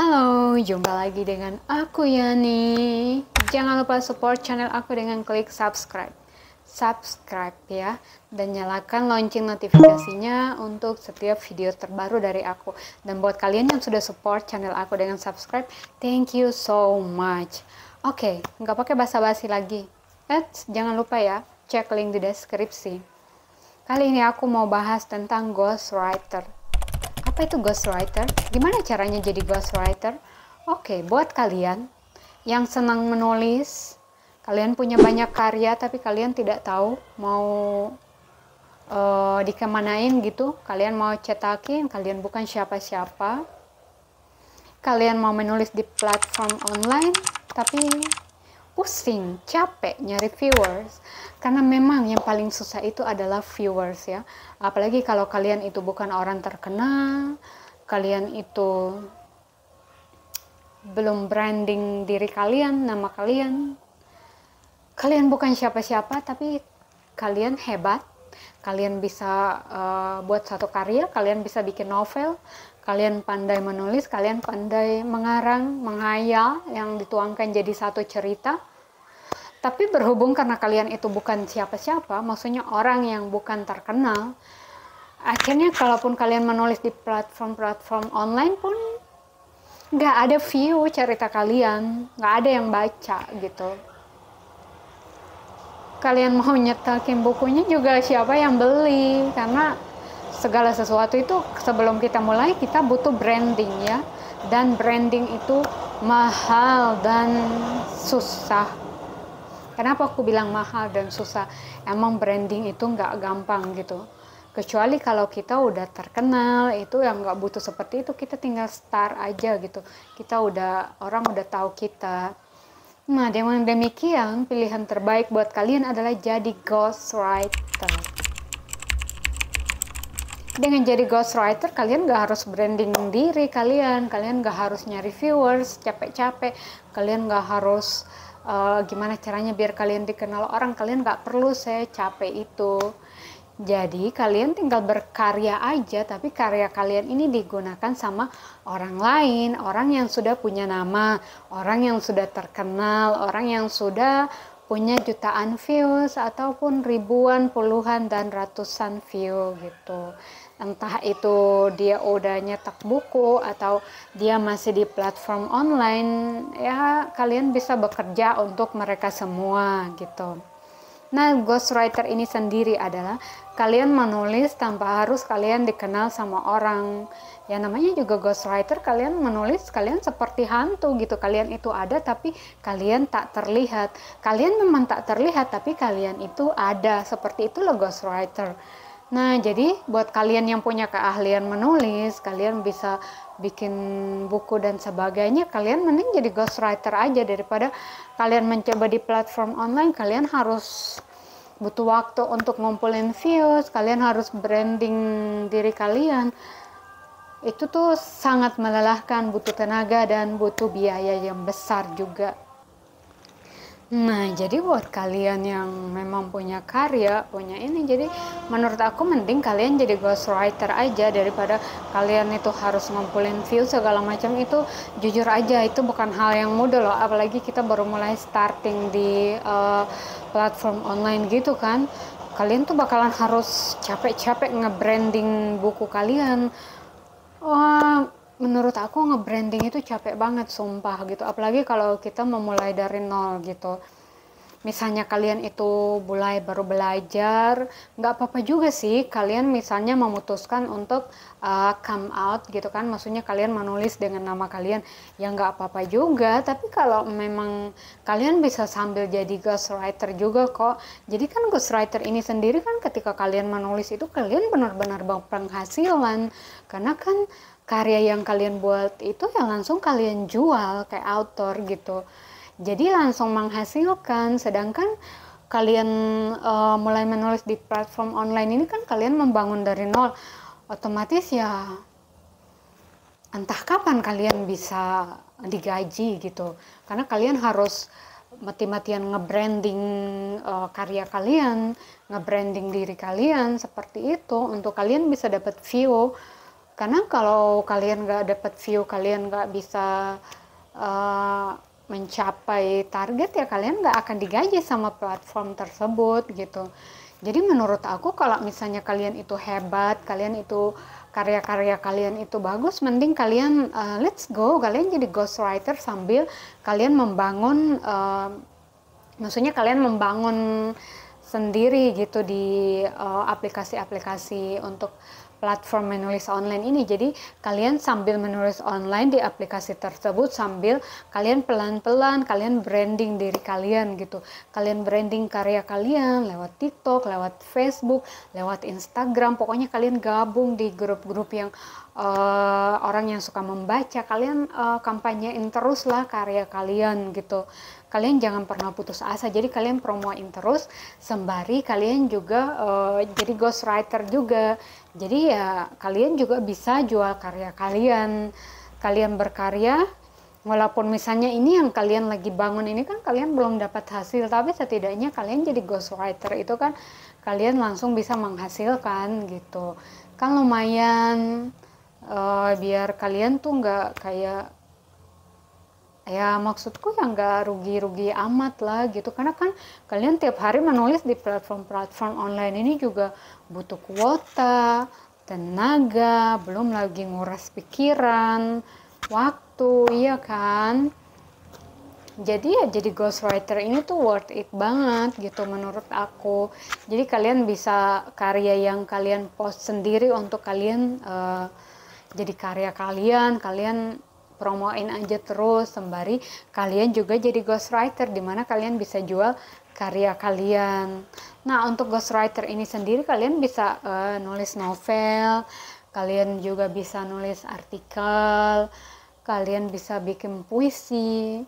Halo, jumpa lagi dengan aku Yani. Jangan lupa support channel aku dengan klik subscribe. Subscribe ya, dan nyalakan lonceng notifikasinya untuk setiap video terbaru dari aku. Dan buat kalian yang sudah support channel aku dengan subscribe, thank you so much. Oke, nggak pakai basa-basi lagi. Jangan lupa ya, cek link di deskripsi. Kali ini aku mau bahas tentang ghostwriter. Apa itu ghostwriter? Gimana caranya jadi ghostwriter? Oke, buat kalian yang senang menulis, kalian punya banyak karya tapi kalian tidak tahu mau dikemanain gitu, kalian mau cetakin, kalian bukan siapa-siapa, kalian mau menulis di platform online tapi pusing, capek nyari viewers, karena memang yang paling susah itu adalah viewers ya. Apalagi kalau kalian itu bukan orang terkenal, kalian itu belum branding diri kalian, nama kalian bukan siapa-siapa tapi kalian hebat, kalian bisa buat satu karya, kalian bisa bikin novel, kalian pandai menulis, kalian pandai mengarang, menghayal yang dituangkan jadi satu cerita. Tapi berhubung karena kalian itu bukan siapa-siapa, maksudnya orang yang bukan terkenal, akhirnya kalaupun kalian menulis di platform-platform online pun nggak ada view cerita kalian, nggak ada yang baca gitu. Kalian mau nyetakin bukunya juga siapa yang beli, karena segala sesuatu itu sebelum kita mulai kita butuh branding ya, dan branding itu mahal dan susah. Kenapa aku bilang mahal dan susah? Emang branding itu nggak gampang gitu. Kecuali kalau kita udah terkenal, itu yang nggak butuh seperti itu. Kita tinggal start aja gitu. Orang udah tahu kita. Nah, dengan demikian, pilihan terbaik buat kalian adalah jadi ghostwriter. Dengan jadi ghostwriter, kalian nggak harus branding diri kalian nggak harus nyari viewers, capek-capek. Kalian nggak harus gimana caranya biar kalian dikenal orang, kalian nggak perlu capek itu. Jadi kalian tinggal berkarya aja, tapi karya kalian ini digunakan sama orang lain, orang yang sudah punya nama, orang yang sudah terkenal, orang yang sudah punya jutaan views ataupun ribuan, puluhan dan ratusan view gitu. Entah itu dia udah nyetak buku atau dia masih di platform online, ya kalian bisa bekerja untuk mereka semua gitu. Nah, ghostwriter ini sendiri adalah kalian menulis tanpa harus kalian dikenal sama orang. Ya namanya juga ghostwriter, kalian menulis, kalian seperti hantu gitu. Kalian itu ada tapi kalian tak terlihat. Kalian memang tak terlihat tapi kalian itu ada. Seperti itulah ghostwriter. Nah, jadi buat kalian yang punya keahlian menulis, kalian bisa bikin buku dan sebagainya, kalian mending jadi ghostwriter aja daripada kalian mencoba di platform online. Kalian harus butuh waktu untuk ngumpulin views, kalian harus branding diri kalian. Itu tuh sangat melelahkan, butuh tenaga dan butuh biaya yang besar juga. Nah, jadi buat kalian yang memang punya karya, punya ini, jadi menurut aku mending kalian jadi ghostwriter aja daripada kalian itu harus ngumpulin view segala macam. Itu jujur aja itu bukan hal yang mudah loh, apalagi kita baru mulai starting di platform online gitu kan. Kalian tuh bakalan harus capek-capek nge-branding buku kalian. Wah, menurut aku nge-branding itu capek banget sumpah gitu, apalagi kalau kita memulai dari nol gitu. Misalnya kalian itu baru belajar, nggak apa-apa juga sih kalian misalnya memutuskan untuk come out gitu kan, maksudnya kalian menulis dengan nama kalian, ya nggak apa-apa juga. Tapi kalau memang kalian bisa sambil jadi ghostwriter juga kok. Jadi kan ghostwriter ini sendiri kan ketika kalian menulis itu kalian benar-benar berpenghasilan, karena kan karya yang kalian buat itu ya langsung kalian jual kayak author gitu. Jadi langsung menghasilkan. Sedangkan kalian mulai menulis di platform online ini kan kalian membangun dari nol. Otomatis ya entah kapan kalian bisa digaji gitu. Karena kalian harus mati-matian nge-branding karya kalian, nge-branding diri kalian seperti itu untuk kalian bisa dapat view. Karena kalau kalian nggak dapat view, kalian nggak bisa mencapai target, ya kalian nggak akan digaji sama platform tersebut gitu. Jadi menurut aku kalau misalnya kalian itu hebat, kalian itu karya-karya kalian itu bagus, mending kalian let's go, kalian jadi ghostwriter sambil kalian membangun, maksudnya kalian membangun sendiri gitu di aplikasi-aplikasi untuk platform menulis online ini. Jadi kalian sambil menulis online di aplikasi tersebut, sambil kalian pelan-pelan kalian branding diri kalian gitu. Kalian branding karya kalian lewat TikTok, lewat Facebook, lewat Instagram. Pokoknya kalian gabung di grup-grup yang orang yang suka membaca. Kalian kampanyein terus lah karya kalian gitu. Kalian jangan pernah putus asa, jadi kalian promoin terus sembari kalian juga jadi ghostwriter juga. Jadi ya kalian juga bisa jual karya kalian. Kalian berkarya, walaupun misalnya ini yang kalian lagi bangun ini kan kalian belum dapat hasil, tapi setidaknya kalian jadi ghostwriter itu kan kalian langsung bisa menghasilkan gitu. Kan lumayan, biar kalian tuh nggak kayak, ya maksudku ya nggak rugi-rugi amat lah gitu, karena kan kalian tiap hari menulis di platform-platform online ini juga butuh kuota, tenaga, belum lagi nguras pikiran, waktu, iya kan. Jadi ya jadi ghostwriter ini tuh worth it banget gitu menurut aku. Jadi kalian bisa karya yang kalian post sendiri untuk kalian jadi karya kalian promoin aja terus sembari kalian juga jadi ghostwriter, dimana kalian bisa jual karya kalian. Nah, untuk ghostwriter ini sendiri kalian bisa nulis novel, kalian juga bisa nulis artikel, kalian bisa bikin puisi.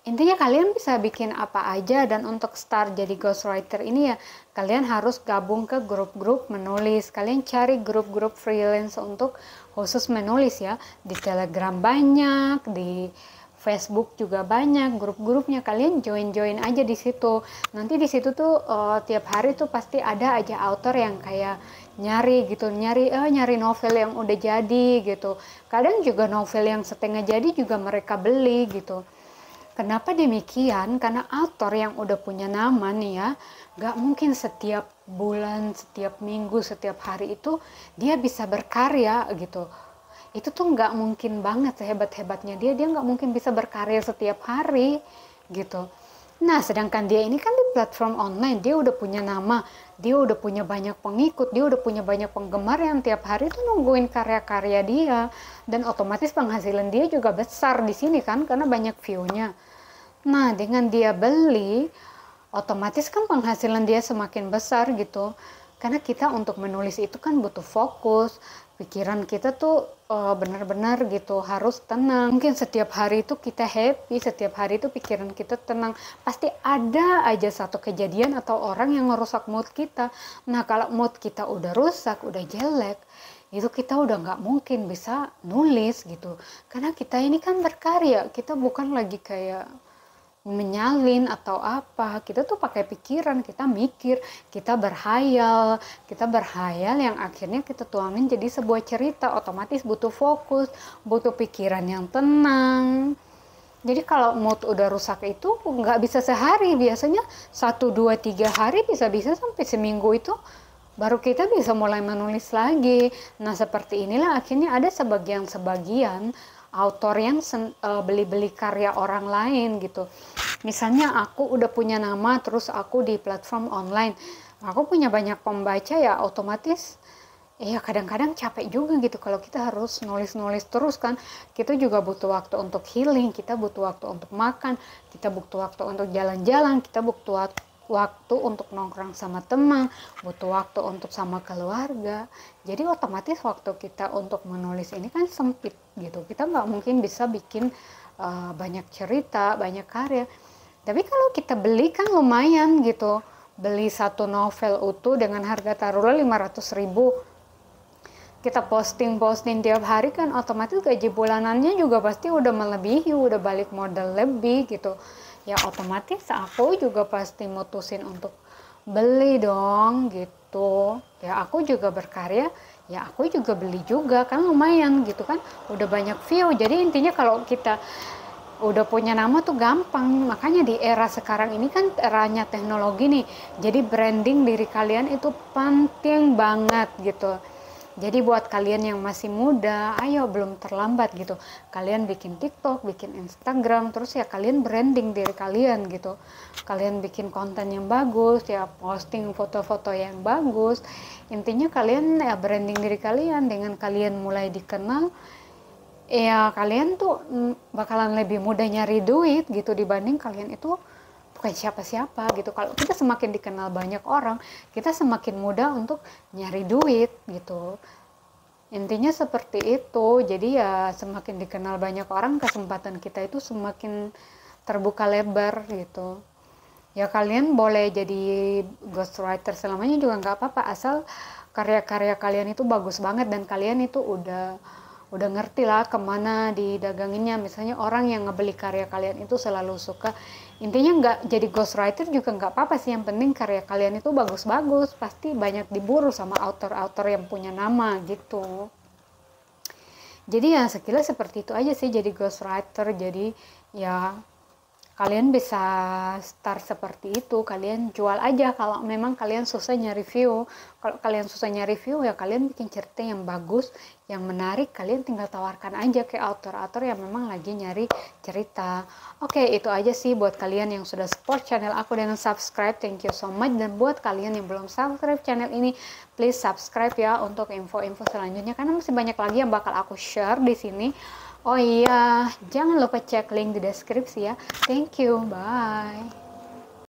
Intinya kalian bisa bikin apa aja. Dan untuk start jadi ghostwriter ini ya kalian harus gabung ke grup-grup menulis. Kalian cari grup-grup freelance untuk khusus menulis ya. Di Telegram banyak, di Facebook juga banyak grup-grupnya. Kalian join aja di situ. Nanti di situ tuh tiap hari tuh pasti ada aja author yang kayak nyari novel yang udah jadi gitu. Kadang juga novel yang setengah jadi juga mereka beli gitu. Kenapa demikian? Karena author yang udah punya nama nih ya, gak mungkin setiap bulan, setiap minggu, setiap hari itu dia bisa berkarya gitu. Itu tuh gak mungkin banget, sehebat-hebatnya dia gak mungkin bisa berkarya setiap hari gitu. Nah, sedangkan dia ini kan di platform online, dia udah punya nama, dia udah punya banyak pengikut, dia udah punya banyak penggemar yang tiap hari tuh nungguin karya-karya dia, dan otomatis penghasilan dia juga besar di sini kan, karena banyak view-nya. Nah, dengan dia beli, otomatis kan penghasilan dia semakin besar gitu. Karena kita untuk menulis itu kan butuh fokus, pikiran kita tuh benar-benar gitu harus tenang. Mungkin setiap hari itu kita happy, setiap hari itu pikiran kita tenang. Pasti ada aja satu kejadian atau orang yang ngerusak mood kita. Nah, kalau mood kita udah rusak, udah jelek, itu kita udah nggak mungkin bisa nulis gitu. Karena kita ini kan berkarya, kita bukan lagi kayak menyalin atau apa. Kita tuh pakai pikiran, kita mikir, kita berhayal yang akhirnya kita tuangin jadi sebuah cerita. Otomatis butuh fokus, butuh pikiran yang tenang. Jadi kalau mood udah rusak itu nggak bisa sehari, biasanya 1, 2, 3 hari, bisa-bisa sampai seminggu itu baru kita bisa mulai menulis lagi. Nah, seperti inilah akhirnya ada sebagian autor yang beli-beli karya orang lain gitu. Misalnya aku udah punya nama, terus aku di platform online, aku punya banyak pembaca, ya otomatis ya kadang-kadang capek juga gitu kalau kita harus nulis-nulis terus kan. Kita juga butuh waktu untuk healing, kita butuh waktu untuk makan, kita butuh waktu untuk jalan-jalan, kita butuh waktu untuk nongkrong sama teman, butuh waktu untuk sama keluarga. Jadi otomatis waktu kita untuk menulis ini kan sempit gitu. Kita nggak mungkin bisa bikin banyak cerita, banyak karya. Tapi kalau kita beli kan lumayan gitu. Beli satu novel utuh dengan harga taruhlah 500.000. Kita posting tiap hari kan otomatis gaji bulanannya juga pasti udah melebihi, udah balik modal lebih gitu. Ya otomatis aku juga pasti mutusin untuk beli dong gitu. Ya aku juga berkarya ya aku juga beli juga, kan lumayan gitu kan, udah banyak view. Jadi intinya kalau kita udah punya nama tuh gampang. Makanya di era sekarang ini kan eranya teknologi nih, jadi branding diri kalian itu penting banget gitu. Jadi buat kalian yang masih muda, ayo belum terlambat gitu. Kalian bikin TikTok, bikin Instagram, terus ya kalian branding diri kalian gitu. Kalian bikin konten yang bagus, ya posting foto-foto yang bagus. Intinya kalian ya branding diri kalian. Dengan kalian mulai dikenal, ya kalian tuh bakalan lebih mudah nyari duit gitu dibanding kalian itu bukan siapa-siapa gitu. Kalau kita semakin dikenal banyak orang, kita semakin mudah untuk nyari duit gitu. Intinya seperti itu. Jadi ya semakin dikenal banyak orang, kesempatan kita itu semakin terbuka lebar gitu. Ya kalian boleh jadi ghostwriter selamanya juga nggak apa-apa, asal karya-karya kalian itu bagus banget dan kalian itu udah ngerti lah kemana didaganginnya. Misalnya orang yang ngebeli karya kalian itu selalu suka. Intinya nggak jadi ghostwriter juga nggak apa-apa sih, yang penting karya kalian itu bagus-bagus, pasti banyak diburu sama author-author yang punya nama gitu. Jadi ya sekilas seperti itu aja sih jadi ghostwriter. Jadi ya kalian bisa start seperti itu, kalian jual aja kalau memang kalian susah nyari view. Kalau kalian susah nyari view, ya kalian bikin cerita yang bagus, yang menarik, kalian tinggal tawarkan aja ke author-author yang memang lagi nyari cerita. Oke, itu aja sih buat kalian yang sudah support channel aku dengan subscribe, thank you so much. Dan buat kalian yang belum subscribe channel ini, please subscribe ya untuk info-info selanjutnya, karena masih banyak lagi yang bakal aku share di sini. Oh iya, jangan lupa cek link di deskripsi ya. Thank you, bye.